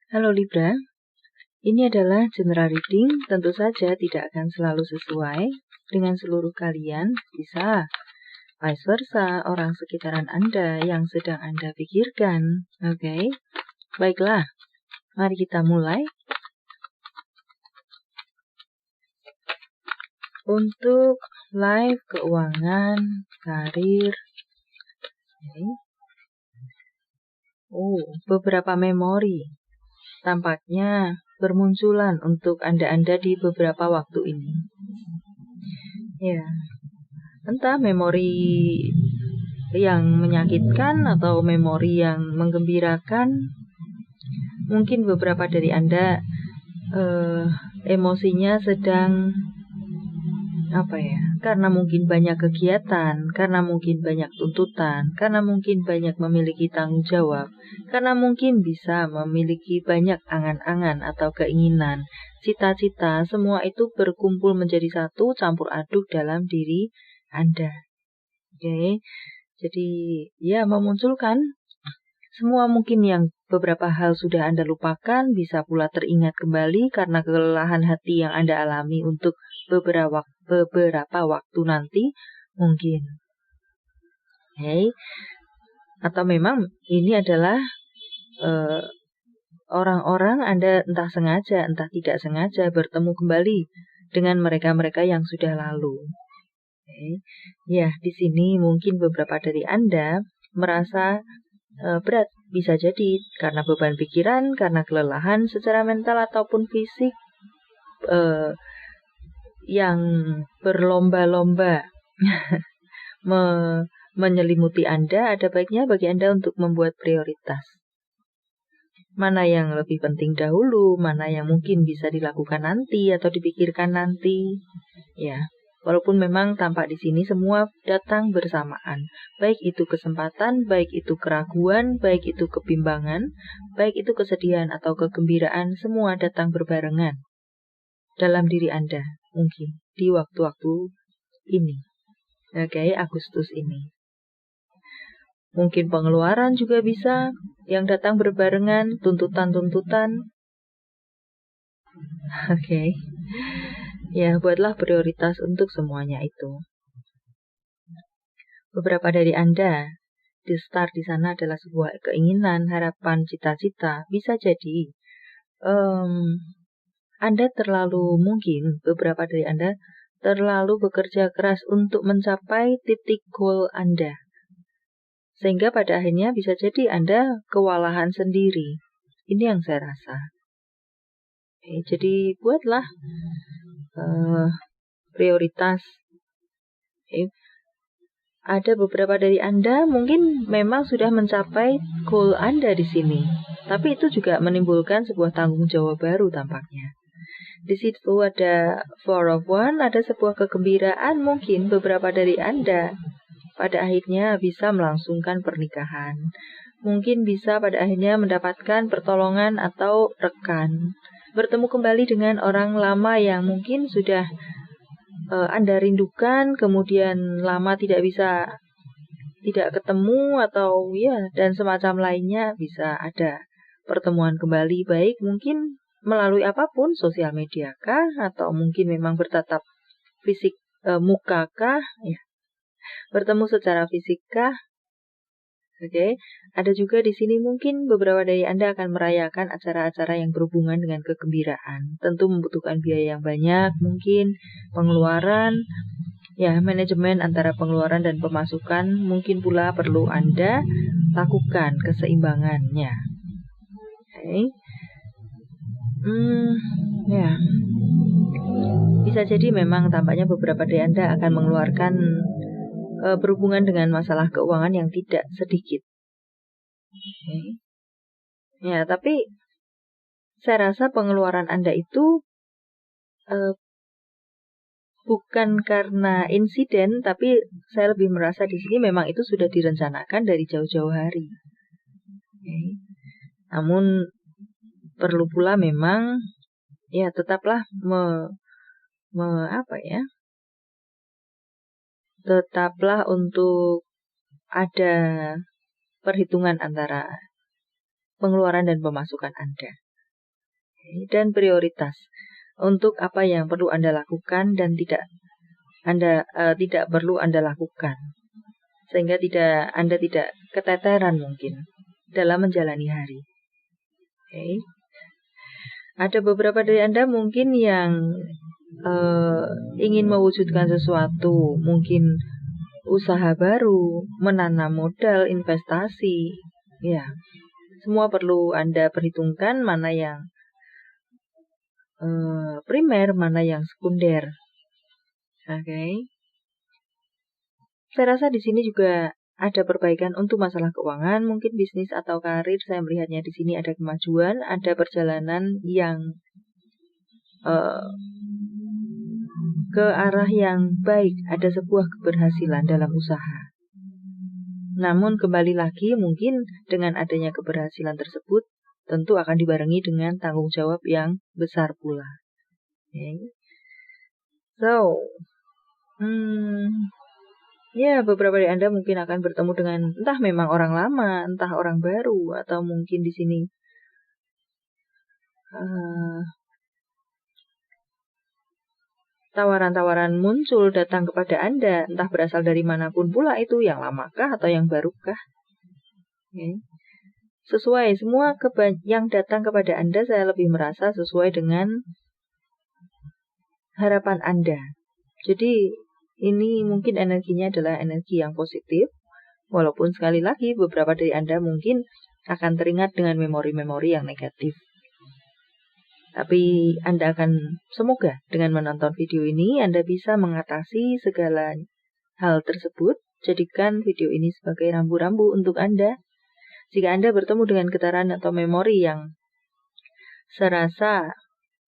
Halo Libra, ini adalah general reading, tentu saja tidak akan selalu sesuai dengan seluruh kalian, bisa vice versa, orang sekitaran Anda yang sedang Anda pikirkan. Oke, baiklah, mari kita mulai. Untuk life, keuangan, karir, beberapa memori tampaknya bermunculan untuk Anda-Anda di beberapa waktu ini. Ya, entah memori yang menyakitkan atau memori yang menggembirakan. Mungkin beberapa dari Anda emosinya sedang karena mungkin banyak kegiatan, karena mungkin banyak tuntutan, karena mungkin banyak memiliki tanggung jawab, karena mungkin bisa memiliki banyak angan-angan atau keinginan, cita-cita, semua itu berkumpul menjadi satu, campur aduk dalam diri Anda. Oke, jadi ya memunculkan semua mungkin yang beberapa hal sudah Anda lupakan, bisa pula teringat kembali karena kelelahan hati yang Anda alami untuk beberapa waktu nanti mungkin. Atau memang ini adalah orang-orang Anda entah sengaja, entah tidak sengaja bertemu kembali dengan mereka-mereka yang sudah lalu. Ya, di sini mungkin beberapa dari Anda merasa berat, bisa jadi karena beban pikiran, karena kelelahan secara mental ataupun fisik yang berlomba-lomba menyelimuti Anda. Ada baiknya bagi Anda untuk membuat prioritas. Mana yang lebih penting dahulu, mana yang mungkin bisa dilakukan nanti atau dipikirkan nanti. Ya. Walaupun memang tampak di sini semua datang bersamaan, baik itu kesempatan, baik itu keraguan, baik itu kebimbangan, baik itu kesedihan atau kegembiraan, semua datang berbarengan dalam diri Anda mungkin di waktu-waktu ini. Agustus ini. Mungkin pengeluaran juga bisa yang datang berbarengan, tuntutan-tuntutan. Ya, buatlah prioritas untuk semuanya itu. Beberapa dari Anda, di start di sana adalah sebuah keinginan, harapan, cita-cita. Bisa jadi Anda mungkin beberapa dari Anda terlalu bekerja keras untuk mencapai titik goal Anda. Sehingga pada akhirnya bisa jadi Anda kewalahan sendiri. Ini yang saya rasa. Jadi buatlah prioritas. Ada beberapa dari Anda mungkin memang sudah mencapai goal Anda di sini, tapi itu juga menimbulkan sebuah tanggung jawab baru tampaknya. Di situ ada Four of Wands, ada sebuah kegembiraan mungkin beberapa dari Anda pada akhirnya bisa melangsungkan pernikahan. Mungkin bisa pada akhirnya mendapatkan pertolongan atau rekan. Bertemu kembali dengan orang lama yang mungkin sudah Anda rindukan, kemudian lama tidak ketemu atau dan semacam lainnya, bisa ada pertemuan kembali, baik mungkin melalui apapun, sosial media kah, atau mungkin memang bertatap fisik muka kah, bertemu secara fisik kah. Ada juga di sini mungkin beberapa dari Anda akan merayakan acara-acara yang berhubungan dengan kegembiraan. Tentu membutuhkan biaya yang banyak, mungkin pengeluaran, manajemen antara pengeluaran dan pemasukan mungkin pula perlu Anda lakukan keseimbangannya. Bisa jadi memang tampaknya beberapa dari Anda akan mengeluarkan berhubungan dengan masalah keuangan yang tidak sedikit. Tapi saya rasa pengeluaran Anda itu bukan karena insiden, tapi saya lebih merasa di sini memang itu sudah direncanakan dari jauh-jauh hari. Namun perlu pula memang tetaplah tetaplah untuk ada perhitungan antara pengeluaran dan pemasukan Anda. Dan prioritas untuk apa yang perlu Anda lakukan dan tidak perlu Anda lakukan, sehingga Anda tidak keteteran mungkin dalam menjalani hari. Ada beberapa dari Anda mungkin yang ingin mewujudkan sesuatu, mungkin usaha baru, menanam modal, investasi, ya, semua perlu Anda perhitungkan mana yang primer, mana yang sekunder. Saya rasa di sini juga ada perbaikan untuk masalah keuangan, mungkin bisnis atau karir. Saya melihatnya di sini ada kemajuan, ada perjalanan yang ke arah yang baik, ada sebuah keberhasilan dalam usaha. Namun kembali lagi mungkin dengan adanya keberhasilan tersebut tentu akan dibarengi dengan tanggung jawab yang besar pula. Beberapa dari Anda mungkin akan bertemu dengan entah memang orang lama, entah orang baru, atau mungkin di sini tawaran-tawaran muncul datang kepada Anda, entah berasal dari manapun pula itu, yang lamakah atau yang barukah. Sesuai semua yang datang kepada Anda, saya lebih merasa sesuai dengan harapan Anda. Jadi ini mungkin energinya adalah energi yang positif, walaupun sekali lagi beberapa dari Anda mungkin akan teringat dengan memori-memori yang negatif. Tapi Anda akan, semoga dengan menonton video ini Anda bisa mengatasi segala hal tersebut. Jadikan video ini sebagai rambu-rambu untuk Anda. Jika Anda bertemu dengan getaran atau memori yang serasa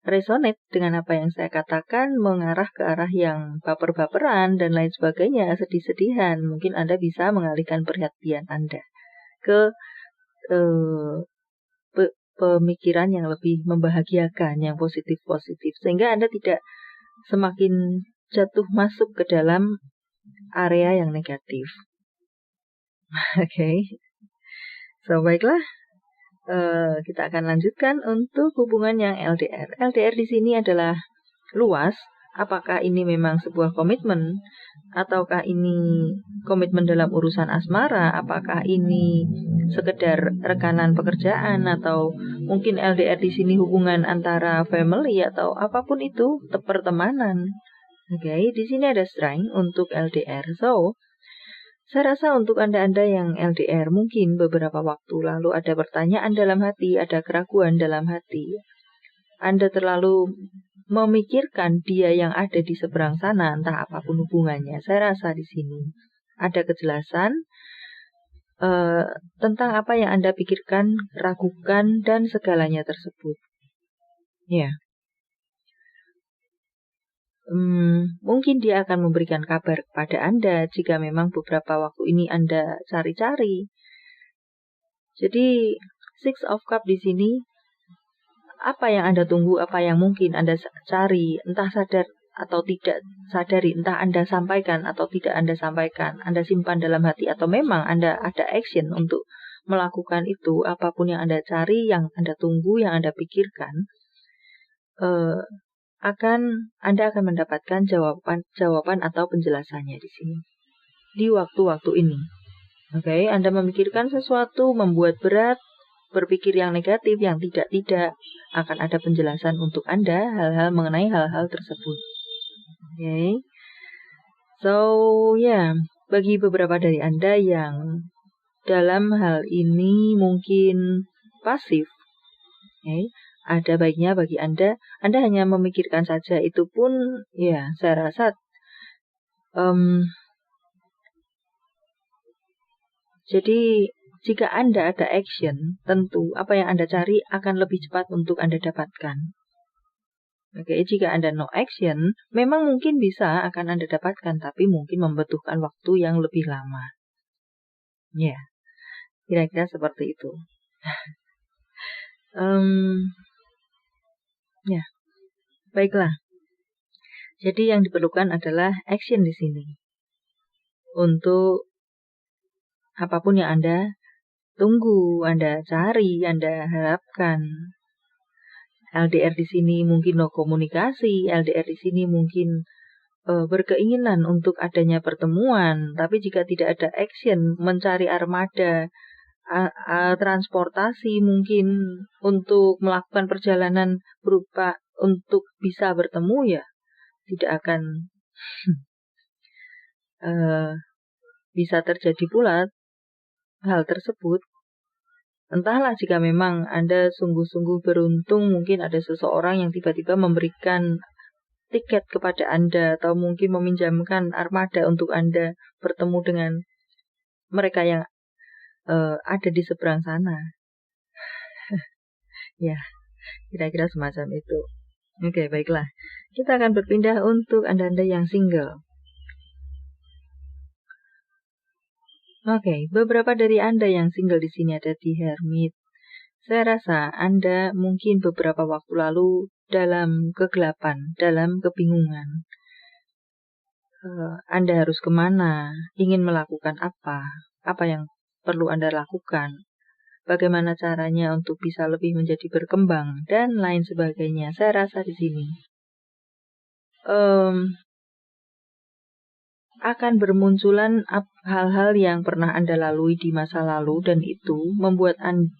resonate dengan apa yang saya katakan, mengarah ke arah yang baper-baperan dan lain sebagainya, sedih-sedihan, mungkin Anda bisa mengalihkan perhatian Anda ke pemikiran yang lebih membahagiakan, yang positif-positif, sehingga Anda tidak semakin jatuh masuk ke dalam area yang negatif. So baiklah, kita akan lanjutkan untuk hubungan yang LDR. LDR di sini adalah luas. Apakah ini memang sebuah komitmen? Ataukah ini komitmen dalam urusan asmara? Apakah ini sekedar rekanan pekerjaan? Atau mungkin LDR di sini hubungan antara family atau apapun itu, pertemanan. Di sini ada strength untuk LDR. So, saya rasa untuk Anda-Anda yang LDR, mungkin beberapa waktu lalu ada pertanyaan dalam hati, ada keraguan dalam hati. Anda terlalu memikirkan dia yang ada di seberang sana, entah apapun hubungannya. Saya rasa di sini ada kejelasan tentang apa yang Anda pikirkan, ragukan, dan segalanya tersebut. Mungkin dia akan memberikan kabar kepada Anda jika memang beberapa waktu ini Anda cari-cari. Jadi, Six of Cups di sini, apa yang Anda tunggu, apa yang mungkin Anda cari, entah sadar atau tidak sadari, entah Anda sampaikan atau tidak Anda sampaikan, Anda simpan dalam hati atau memang Anda ada action untuk melakukan itu, apapun yang Anda cari, yang Anda tunggu, yang Anda pikirkan, Anda akan mendapatkan jawaban atau penjelasannya di sini. Di waktu-waktu ini. Anda memikirkan sesuatu, membuat berat, berpikir yang negatif, yang tidak, akan ada penjelasan untuk Anda, hal-hal mengenai hal-hal tersebut. Bagi beberapa dari Anda yang dalam hal ini mungkin pasif, ada baiknya bagi Anda hanya memikirkan saja, itu pun saya rasa jadi jika Anda ada action, tentu apa yang Anda cari akan lebih cepat untuk Anda dapatkan. Jika Anda no action, memang mungkin bisa akan Anda dapatkan, tapi mungkin membutuhkan waktu yang lebih lama. Kira-kira seperti itu. Baiklah. Jadi yang diperlukan adalah action di sini. Untuk apapun yang Anda tunggu, Anda cari, Anda harapkan. LDR di sini mungkin no komunikasi, LDR di sini mungkin berkeinginan untuk adanya pertemuan, tapi jika tidak ada action mencari armada, transportasi mungkin untuk melakukan perjalanan berupa untuk bisa bertemu, ya tidak akan bisa terjadi pula hal tersebut. Entahlah, jika memang Anda sungguh-sungguh beruntung, mungkin ada seseorang yang tiba-tiba memberikan tiket kepada Anda atau mungkin meminjamkan armada untuk Anda bertemu dengan mereka yang ada di seberang sana. Ya, kira-kira semacam itu. Oke, baiklah. Kita akan berpindah untuk Anda-Anda yang single. Oke, beberapa dari Anda yang single di sini ada di Hermit. Saya rasa Anda mungkin beberapa waktu lalu dalam kegelapan, dalam kebingungan. Anda harus kemana, ingin melakukan apa yang perlu Anda lakukan, bagaimana caranya untuk bisa lebih menjadi berkembang, dan lain sebagainya. Saya rasa di sini akan bermunculan hal-hal yang pernah Anda lalui di masa lalu, dan itu membuat Anda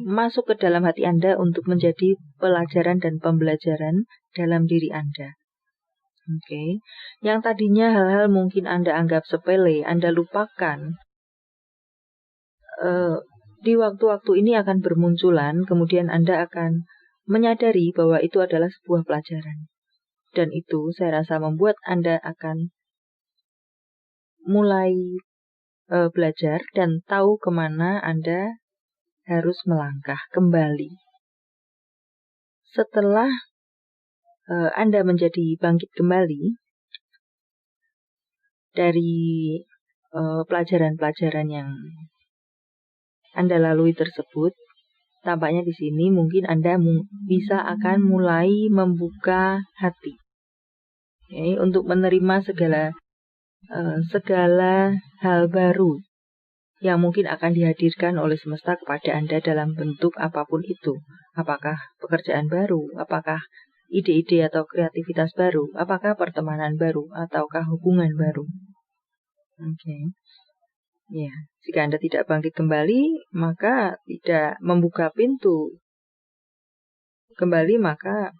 masuk ke dalam hati Anda untuk menjadi pelajaran dan pembelajaran dalam diri Anda. Oke. Yang tadinya hal-hal mungkin Anda anggap sepele, Anda lupakan, di waktu-waktu ini akan bermunculan, kemudian Anda akan menyadari bahwa itu adalah sebuah pelajaran. Dan itu saya rasa membuat Anda akan mulai belajar dan tahu kemana Anda harus melangkah kembali. Setelah Anda menjadi bangkit kembali dari pelajaran-pelajaran yang Anda lalui tersebut, tampaknya di sini mungkin Anda bisa akan mulai membuka hati, untuk menerima segala hal baru yang mungkin akan dihadirkan oleh semesta kepada Anda dalam bentuk apapun itu. Apakah pekerjaan baru, apakah ide-ide atau kreativitas baru, apakah pertemanan baru, ataukah hubungan baru. Oke. Ya, jika Anda tidak bangkit kembali, maka tidak membuka pintu kembali, maka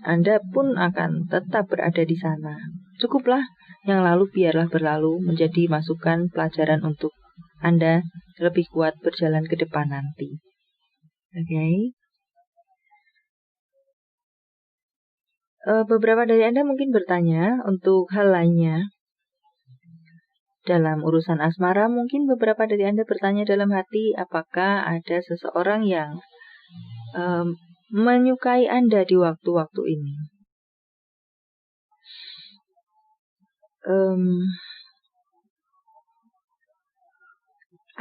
Anda pun akan tetap berada di sana. Cukuplah yang lalu biarlah berlalu, menjadi masukan pelajaran untuk Anda lebih kuat berjalan ke depan nanti. Oke. Beberapa dari Anda mungkin bertanya untuk hal lainnya. Dalam urusan asmara, mungkin beberapa dari Anda bertanya dalam hati, apakah ada seseorang yang menyukai Anda di waktu-waktu ini?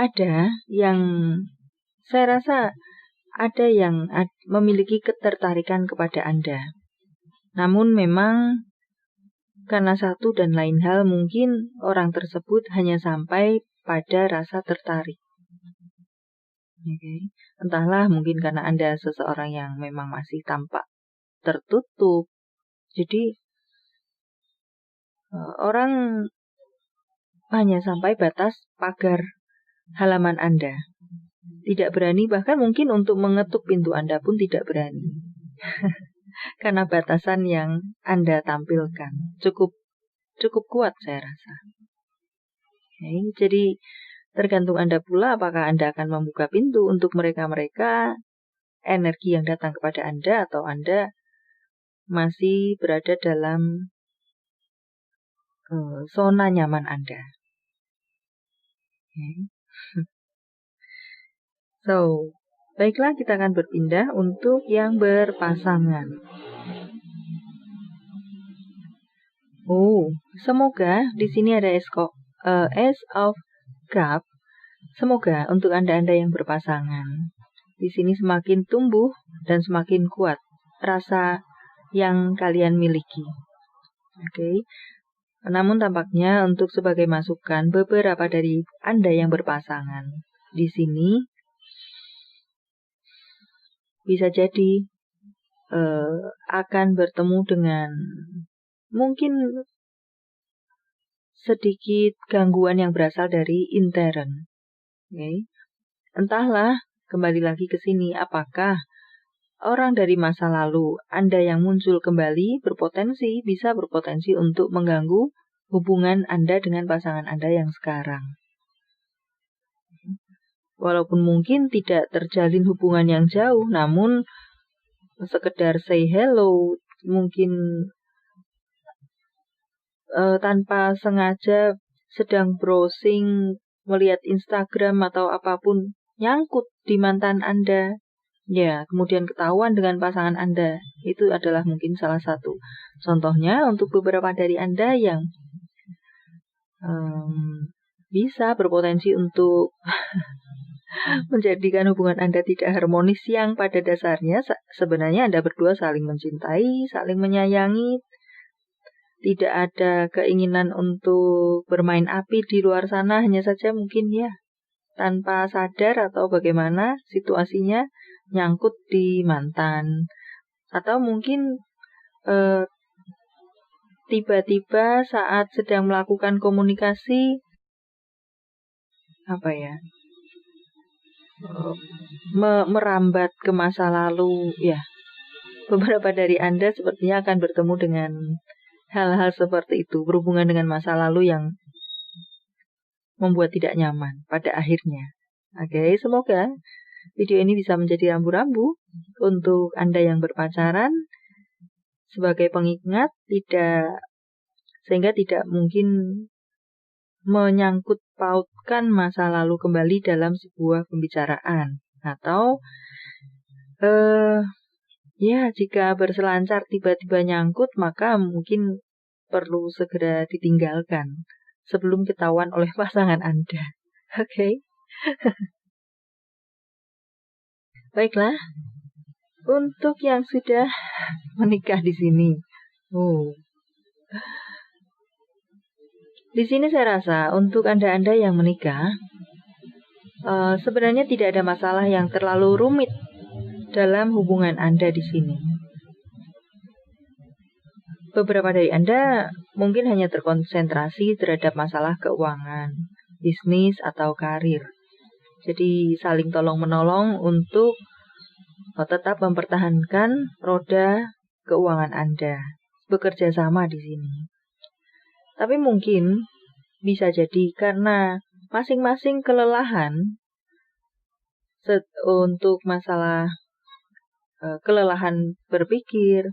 Ada yang, saya rasa ada yang memiliki ketertarikan kepada Anda. Namun memang karena satu dan lain hal mungkin orang tersebut hanya sampai pada rasa tertarik. Okay. Entahlah, mungkin karena Anda seseorang yang memang masih tampak tertutup. Jadi orang hanya sampai batas pagar halaman Anda. Tidak berani, bahkan mungkin untuk mengetuk pintu Anda pun tidak berani. Karena batasan yang Anda tampilkan cukup kuat, saya rasa. Okay, jadi tergantung Anda pula apakah Anda akan membuka pintu untuk mereka-mereka energi yang datang kepada Anda, atau Anda masih berada dalam zona nyaman Anda. Okay. So, baiklah, kita akan berpindah untuk yang berpasangan. Semoga di sini ada Ace of Cup. Semoga untuk Anda-Anda yang berpasangan, di sini semakin tumbuh dan semakin kuat rasa yang kalian miliki. Oke. Namun tampaknya untuk sebagai masukan, beberapa dari Anda yang berpasangan di sini bisa jadi akan bertemu dengan mungkin sedikit gangguan yang berasal dari intern. Okay. Entahlah, kembali lagi ke sini, apakah orang dari masa lalu Anda yang muncul kembali bisa berpotensi untuk mengganggu hubungan Anda dengan pasangan Anda yang sekarang. Walaupun mungkin tidak terjalin hubungan yang jauh, namun sekedar say hello, mungkin tanpa sengaja sedang browsing, melihat Instagram atau apapun, nyangkut di mantan Anda. Ya, kemudian ketahuan dengan pasangan Anda. Itu adalah mungkin salah satu contohnya untuk beberapa dari Anda yang bisa berpotensi untuk menjadikan hubungan Anda tidak harmonis, yang pada dasarnya sebenarnya Anda berdua saling mencintai, saling menyayangi, tidak ada keinginan untuk bermain api di luar sana, hanya saja mungkin ya tanpa sadar atau bagaimana situasinya nyangkut di mantan, atau mungkin tiba-tiba saat sedang melakukan komunikasi merambat ke masa lalu. Ya, beberapa dari Anda sepertinya akan bertemu dengan hal-hal seperti itu, berhubungan dengan masa lalu yang membuat tidak nyaman pada akhirnya. Oke, semoga video ini bisa menjadi rambu-rambu untuk Anda yang berpacaran sebagai pengingat, sehingga tidak mungkin menyangkut pautkan masa lalu kembali dalam sebuah pembicaraan. Atau jika berselancar tiba-tiba nyangkut, maka mungkin perlu segera ditinggalkan sebelum ketahuan oleh pasangan Anda. Oke. Baiklah, untuk yang sudah menikah di sini. Di sini saya rasa untuk Anda-Anda yang menikah, sebenarnya tidak ada masalah yang terlalu rumit dalam hubungan Anda di sini. Beberapa dari Anda mungkin hanya terkonsentrasi terhadap masalah keuangan, bisnis, atau karir. Jadi saling tolong-menolong untuk tetap mempertahankan roda keuangan Anda. Bekerja sama di sini. Tapi mungkin bisa jadi karena masing-masing kelelahan untuk masalah kelelahan berpikir,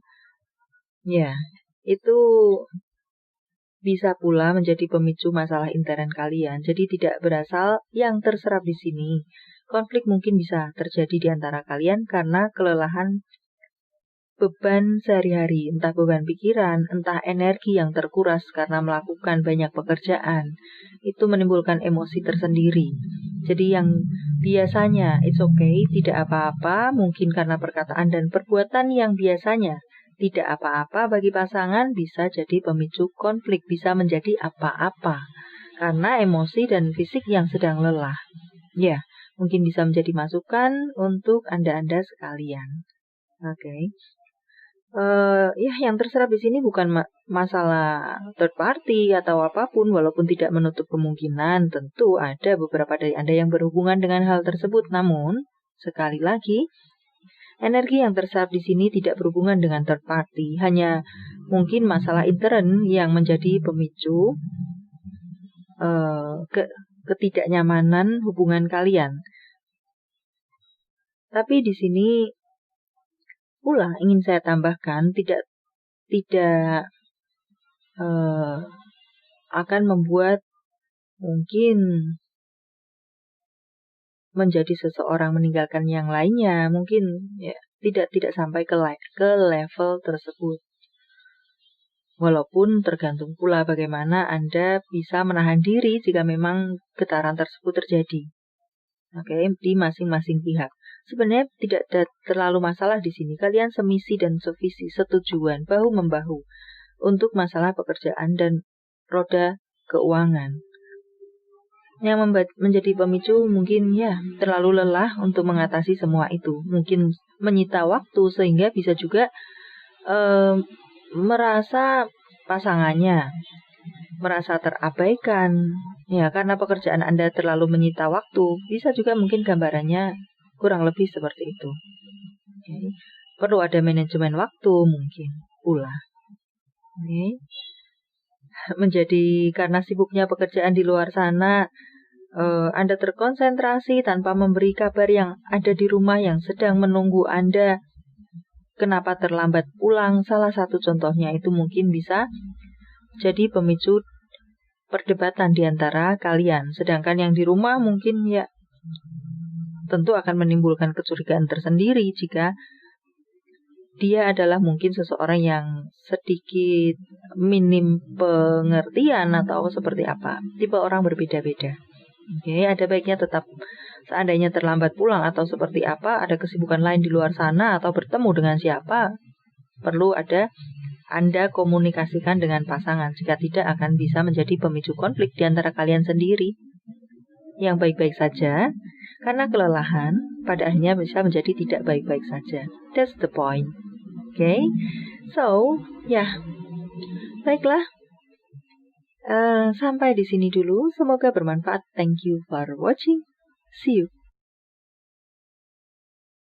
ya, itu bisa pula menjadi pemicu masalah intern kalian. Jadi tidak berasal yang terserap di sini. Konflik mungkin bisa terjadi di antara kalian karena kelelahan beban sehari-hari, entah beban pikiran, entah energi yang terkuras karena melakukan banyak pekerjaan. Itu menimbulkan emosi tersendiri. Jadi yang biasanya it's okay, tidak apa-apa, mungkin karena perkataan dan perbuatan yang biasanya tidak apa-apa bagi pasangan, bisa jadi pemicu konflik, bisa menjadi apa-apa karena emosi dan fisik yang sedang lelah. Ya, mungkin bisa menjadi masukan untuk Anda-Anda sekalian. Oke. Yang terserap di sini bukan masalah third party atau apapun, walaupun tidak menutup kemungkinan tentu ada beberapa dari Anda yang berhubungan dengan hal tersebut. Namun, sekali lagi, energi yang terserap di sini tidak berhubungan dengan third party, hanya mungkin masalah intern yang menjadi pemicu ketidaknyamanan hubungan kalian. Tapi di sini pula ingin saya tambahkan, tidak akan membuat mungkin menjadi seseorang meninggalkan yang lainnya, mungkin ya tidak sampai ke level tersebut. Walaupun tergantung pula bagaimana Anda bisa menahan diri jika memang getaran tersebut terjadi. Oke, di masing-masing pihak. Sebenarnya tidak ada terlalu masalah di sini. Kalian semisi dan sevisi, setujuan, bahu-membahu untuk masalah pekerjaan dan roda keuangan. Yang menjadi pemicu mungkin ya terlalu lelah untuk mengatasi semua itu. Mungkin menyita waktu sehingga bisa juga merasa pasangannya merasa terabaikan. Ya, karena pekerjaan Anda terlalu menyita waktu. Bisa juga mungkin gambarannya kurang lebih seperti itu. Okay. Perlu ada manajemen waktu mungkin pula. Okay. Menjadi karena sibuknya pekerjaan di luar sana, Anda terkonsentrasi tanpa memberi kabar yang ada di rumah yang sedang menunggu Anda. Kenapa terlambat pulang? Salah satu contohnya itu mungkin bisa jadi pemicu perdebatan di antara kalian. Sedangkan yang di rumah mungkin ya tentu akan menimbulkan kecurigaan tersendiri jika dia adalah mungkin seseorang yang sedikit minim pengertian atau seperti apa. Tipe orang berbeda-beda. Oke, ada baiknya tetap seandainya terlambat pulang atau seperti apa, ada kesibukan lain di luar sana atau bertemu dengan siapa, perlu ada Anda komunikasikan dengan pasangan. Jika tidak akan bisa menjadi pemicu konflik di antara kalian sendiri. Yang baik-baik saja, karena kelelahan pada akhirnya bisa menjadi tidak baik-baik saja. That's the point. Okay, so baiklah. Sampai di sini dulu. Semoga bermanfaat. Thank you for watching. See you.